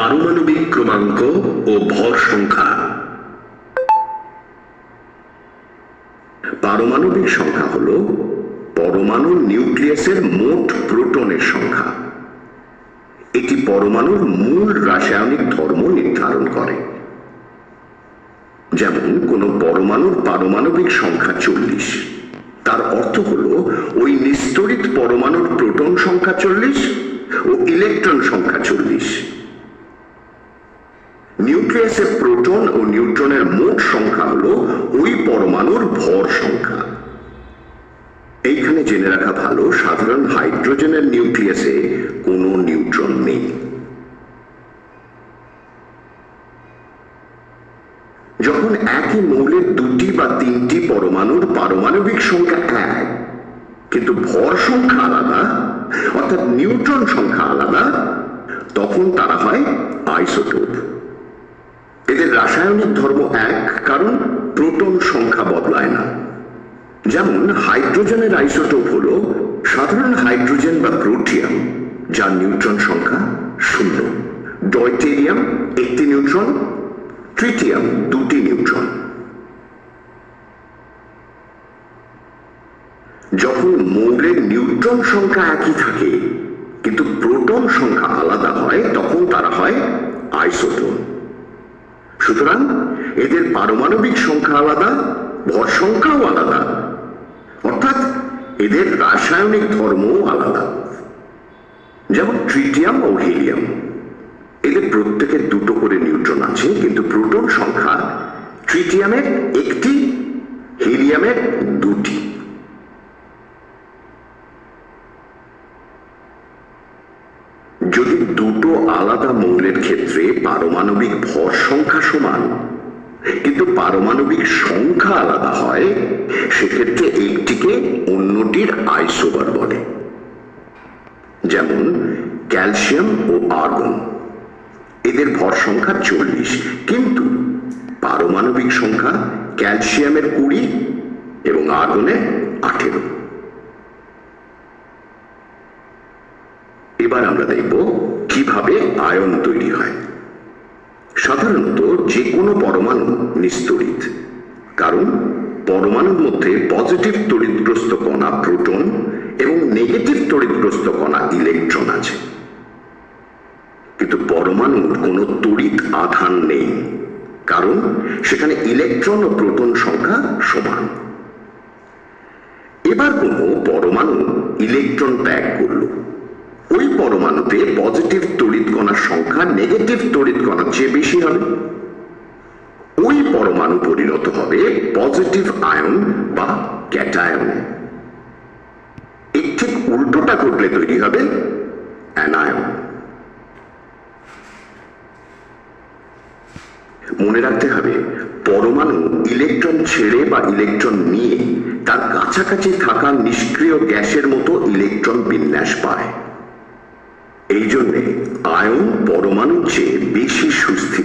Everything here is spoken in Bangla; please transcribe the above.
পারমাণবিক ক্রমাঙ্ক ও ভর সংখ্যা। পারমাণবিক সংখ্যা হল পরমাণুর নিউক্লিয়াসের মোট প্রোটনের সংখ্যা। এটি পরমাণুর মূল রাসায়নিক ধর্ম নির্ধারণ করে। যেমন কোনো পরমাণুর পারমাণবিক সংখ্যা 40, তার অর্থ হল ওই নিস্তড়িত পরমাণুর প্রোটন সংখ্যা 40 ও ইলেকট্রন সংখ্যা 40। নিউক্লিয়াসের প্রোটন ও নিউট্রনের মোট সংখ্যা হল ওই পরমাণুর ভর সংখ্যা। এইখানে জেনে রাখা ভালো, সাধারণ হাইড্রোজেনের নিউক্লিয়াসে কোনো নিউট্রন নেই। যখন একই মৌলের দুটি বা তিনটি পরমাণুর পারমাণবিক সংখ্যা এক কিন্তু ভর সংখ্যা আলাদা, অর্থাৎ নিউট্রন সংখ্যা আলাদা, তখন তারা হয় আইসোটোপ। এদের রাসায়নিক ধর্ম এক, কারণ প্রোটন সংখ্যা বদলায় না। যেমন হাইড্রোজেনের আইসোটোপ হল সাধারণ হাইড্রোজেন বা প্রোটিয়াম, যার নিউট্রন সংখ্যা 0, ডয়টেরিয়াম 1টি নিউট্রন, ট্রিটিয়াম 2টি নিউট্রন। যখন মৌলের নিউট্রন সংখ্যা একই থাকে কিন্তু প্রোটন সংখ্যা আলাদা হয়, তখন তারা হয় আইসোটোপ। সুতরাং এদের পারমাণবিক সংখ্যা আলাদা, ভর সংখ্যাও আলাদা, অর্থাৎ এদের রাসায়নিক ধর্মও আলাদা। যেমন ট্রিটিয়াম ও হিলিয়াম, এদের প্রত্যেকের 2টো করে নিউট্রন আছে, কিন্তু প্রোটন সংখ্যা ট্রিটিয়ামের 1টি, হিলিয়ামের 2টি। যদি 2টো আলাদা মৌলের ক্ষেত্রে পারমাণবিক ভর সংখ্যা সমান কিন্তু পারমাণবিক সংখ্যা আলাদা হয়, সেক্ষেত্রে একটিকে অন্যটির আইসোবার বলে। যেমন ক্যালসিয়াম ও আর্গন, এদের ভর সংখ্যা 40 কিন্তু পারমাণবিক সংখ্যা ক্যালসিয়ামের 20 এবং আর্গনের 18। এবার আমরা দেখব কিভাবে আয়ন তৈরি হয়। সাধারণত যে কোনো পরমাণু নিস্তড়িত, কারণ পরমাণুর মধ্যে পজিটিভ তড়িৎগ্রস্ত কণা প্রোটন এবং নেগেটিভ তড়িৎগ্রস্ত কণা ইলেকট্রন আছে। কিন্তু পরমাণুর কোনো তড়িৎ আধান নেই, কারণ সেখানে ইলেকট্রন ও প্রোটন সংখ্যা সমান। এবার কোনো পরমাণু ইলেকট্রন ত্যাগ করল, ওই পরমাণুতে পজিটিভ তড়িৎ কণার সংখ্যা নেগেটিভ তড়িৎ কণার চেয়ে বেশি হবে। ওই পরমাণু পরিণত হবে পজিটিভ আয়ন বা ক্যাটায়ন। এর ঠিক উল্টোটা ঘটলে তৈরি হবে অ্যানায়ন। মনে রাখতে হবে, পরমাণু ইলেকট্রন ছেড়ে বা ইলেকট্রন নিয়ে তার কাছাকাছি থাকা নিষ্ক্রিয় গ্যাসের মতো ইলেকট্রন বিন্যাস পায়। এই জন্যে আয়ন পরমাণুর চেয়ে বেশি সুস্থির